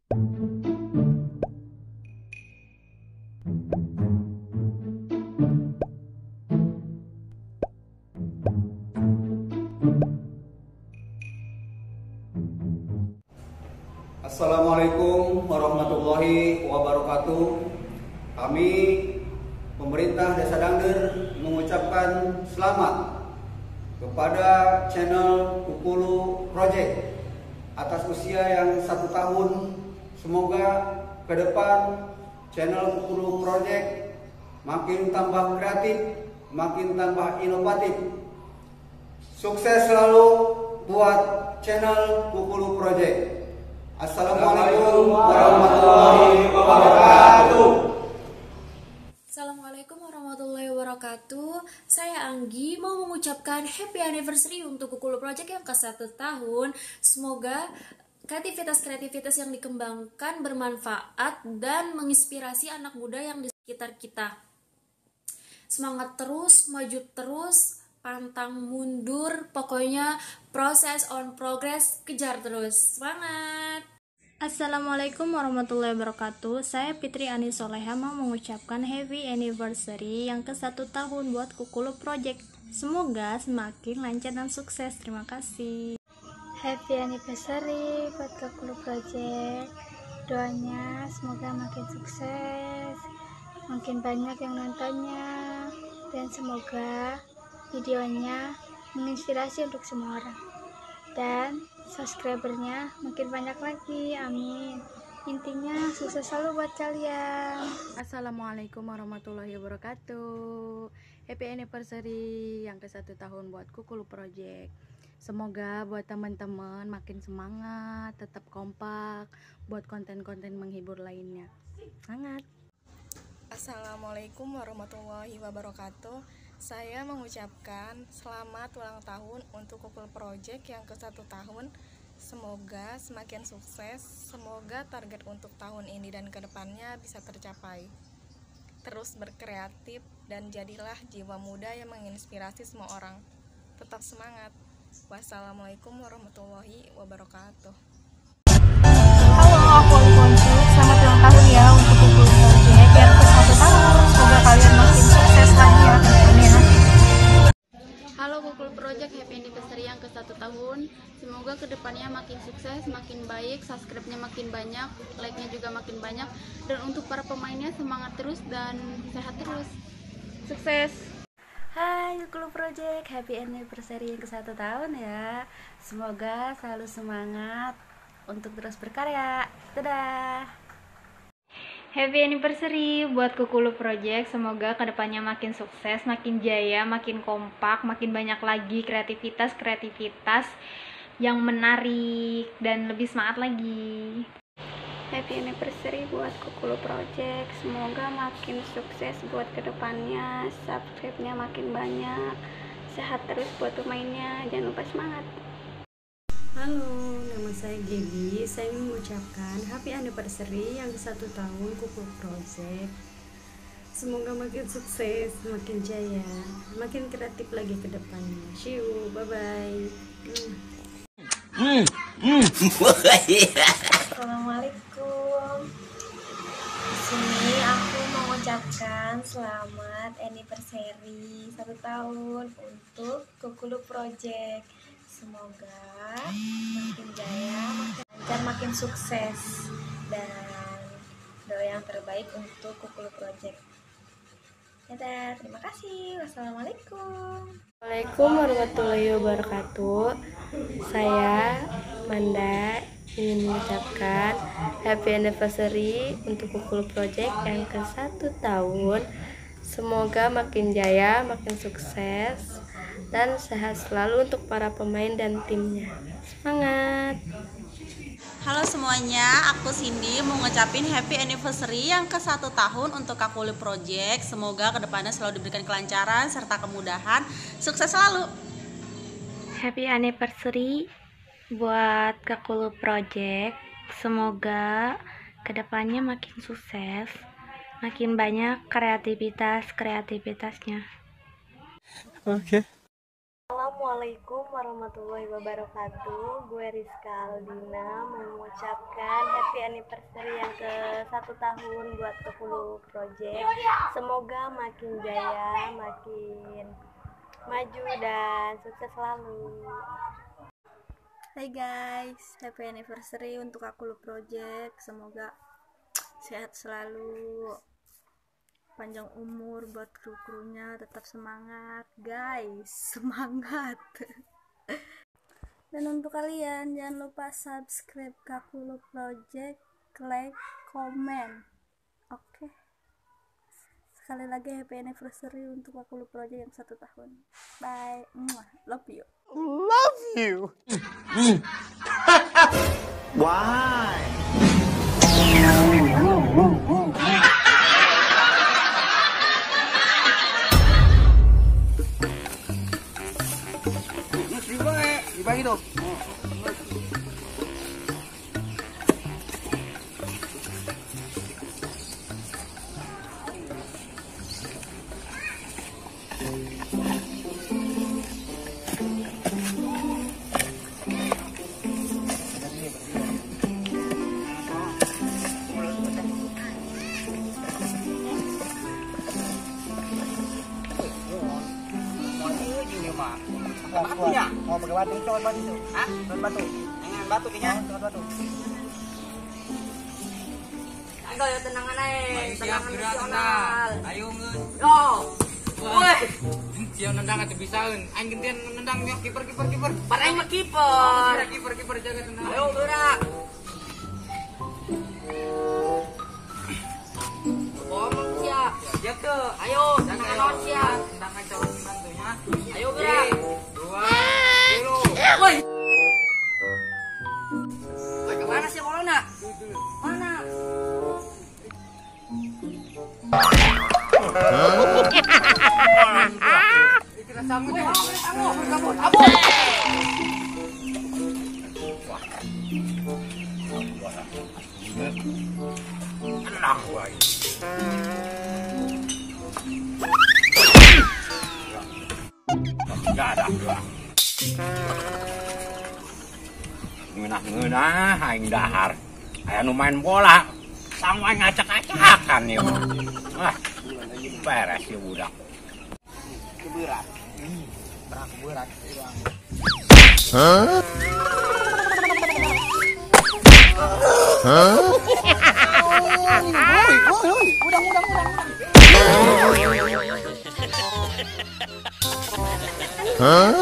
Assalamualaikum warahmatullahi wabarakatuh. Kami pemerintah Desa Dangder mengucapkan selamat kepada channel Kukulu Project atas usia yang 1 tahun. Semoga ke depan channel Kukulu Project makin tambah kreatif, makin tambah inovatif. Sukses selalu buat channel Kukulu Project. Assalamualaikum warahmatullahi wabarakatuh. Assalamualaikum warahmatullahi wabarakatuh. Saya Anggi mau mengucapkan happy anniversary untuk Kukulu Project yang ke-1 tahun. Semoga kreativitas yang dikembangkan bermanfaat dan menginspirasi anak muda yang di sekitar kita. Semangat terus, maju terus, pantang mundur, pokoknya proses on progress, kejar terus. Semangat! Assalamualaikum warahmatullahi wabarakatuh. Saya Fitri Ani Soleha mau mengucapkan happy anniversary yang ke-1 tahun buat Kukulu Project. Semoga semakin lancar dan sukses. Terima kasih. Happy anniversary buat Kukulu Project. Doanya semoga makin sukses, makin banyak yang nontonnya, dan semoga videonya menginspirasi untuk semua orang. Dan subscribernya makin banyak lagi, amin. Intinya sukses selalu buat kalian. Assalamualaikum warahmatullahi wabarakatuh. Happy anniversary yang ke-1 tahun buat Kukulu Project. Semoga buat teman-teman makin semangat, tetap kompak buat konten-konten menghibur lainnya. Semangat. Assalamualaikum warahmatullahi wabarakatuh. Saya mengucapkan selamat ulang tahun untuk Kukulu Project yang ke-1 tahun. Semoga semakin sukses, semoga target untuk tahun ini dan kedepannya bisa tercapai. Terus berkreatif dan jadilah jiwa muda yang menginspirasi semua orang. Tetap semangat. Wassalamualaikum warahmatullahi wabarakatuh. Halo, aku Alfonso. Selamat ulang tahun ya untuk Kukulu Project yang ke-1 tahun. Semoga kalian makin sukses lagi ya. Amin. Halo Kukulu Project, happy anniversary yang ke-1 tahun. Semoga kedepannya makin sukses, makin baik, subscribe-nya makin banyak, like-nya juga makin banyak. Dan untuk para pemainnya semangat terus dan sehat terus. Sukses! Hai Kukulu Project, happy anniversary yang ke-1 tahun ya. Semoga selalu semangat untuk terus berkarya. Dadah. Happy anniversary buat Kukulu Project. Semoga kedepannya makin sukses, makin jaya, makin kompak, makin banyak lagi kreativitas yang menarik dan lebih semangat lagi. Happy anniversary buat Kukulu Project. Semoga makin sukses buat kedepannya, subscribe-nya makin banyak, sehat terus buat pemainnya, jangan lupa semangat. Halo, nama saya Gaby. Saya ingin mengucapkan happy anniversary yang ke-1 tahun Kukulu Project. Semoga makin sukses, makin jaya, makin kreatif lagi ke depannya. See you, bye-bye. Assalamualaikum. Di sini aku mengucapkan selamat anniversary 1 tahun untuk Kukulu Project. Semoga makin jaya, makin lancar, makin sukses, dan doa yang terbaik untuk Kukulu Project. Dadah, terima kasih. Wassalamualaikum. Assalamualaikum warahmatullahi wabarakatuh. Saya Manda ingin mengucapkan happy anniversary untuk Kukulu Project yang ke-1 tahun. Semoga makin jaya, makin sukses, dan sehat selalu untuk para pemain dan timnya. Semangat! Halo semuanya, aku Cindy mau ngucapin happy anniversary yang ke-1 tahun untuk Kukulu Project. Semoga kedepannya selalu diberikan kelancaran serta kemudahan. Sukses selalu. Happy anniversary buat Kukulu Project. Semoga kedepannya makin sukses, makin banyak kreativitasnya. Oke. Assalamualaikum warahmatullahi wabarakatuh. Gue Rizka Aldina mengucapkan happy anniversary yang ke 1 tahun buat Kekulu Project. Semoga makin jaya, makin maju dan sukses selalu. Hai guys, happy anniversary untuk Kekulu Project. Semoga sehat selalu, panjang umur buat kru-krunya, tetap semangat guys, semangat. Dan untuk kalian jangan lupa subscribe Kekulu Project, like, komen. Oke. Sekali lagi happy anniversary untuk Kekulu Project yang 1 tahun. Bye. Love you. Love you. Why? Dibagi dong. Batunya? Mau pakai batu, coba batu itu. Hah? Coba batu. Jangan batu kayaknya. Coba batu. Ayo ya tenangan aja, tenangan nasional. Ayo ngen. Yo. Woi. Siapa nendang atau bisain? Aing gantian nendang nyok kiper. Pareng mah kiper. Kiper jaga tenang. Ayo gerak. Ngomong siap. Siap tuh. Ayo tenangan siap. Tendangan calon bantunya. Ayo gerak. 2, 0. Woi. Woi, kemana sih corona? Mana? Kita sambut ya. Sambut. Tenang, boy. Gak ada doang. Ngeunah aing dahar. Aya nu main bola, sangwa ngacak-acakan ieu. Wah. Beres ya budak. Keberat. Berat. Hah? Hah? Woi, udang. Hah?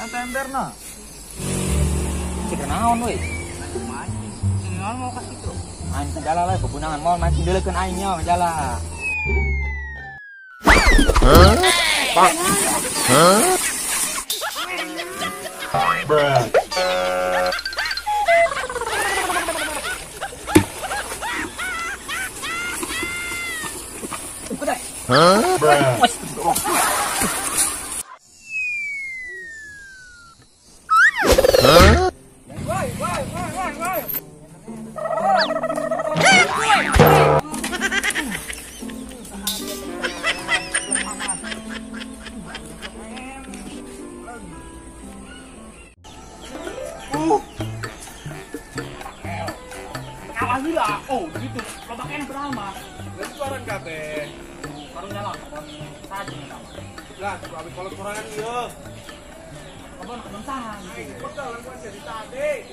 Temperna. Cik naon we? Naon mau ka kitu? Aing teh jala lah bebunangan mau mancing deuleukeun aing nya jala. Hah? Pak. Hah? Bruh. Hah? Bruh. Hah? Kalah gila. Oh, begitu. Lobakan berapa? Dari suaran kabeh. Karunya lah, tadi. Lah, habis kalau kurangan ieu. Abang kementan. Betul, langsung jadi tadi.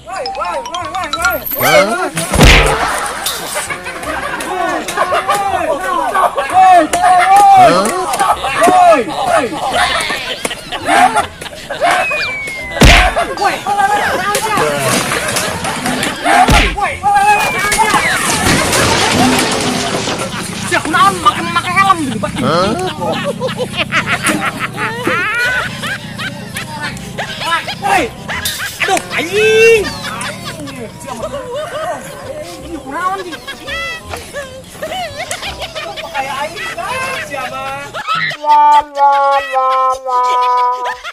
Woi. Woi. Aing. Ini kunaon sih? Kayak aing kan siapa? La la la la.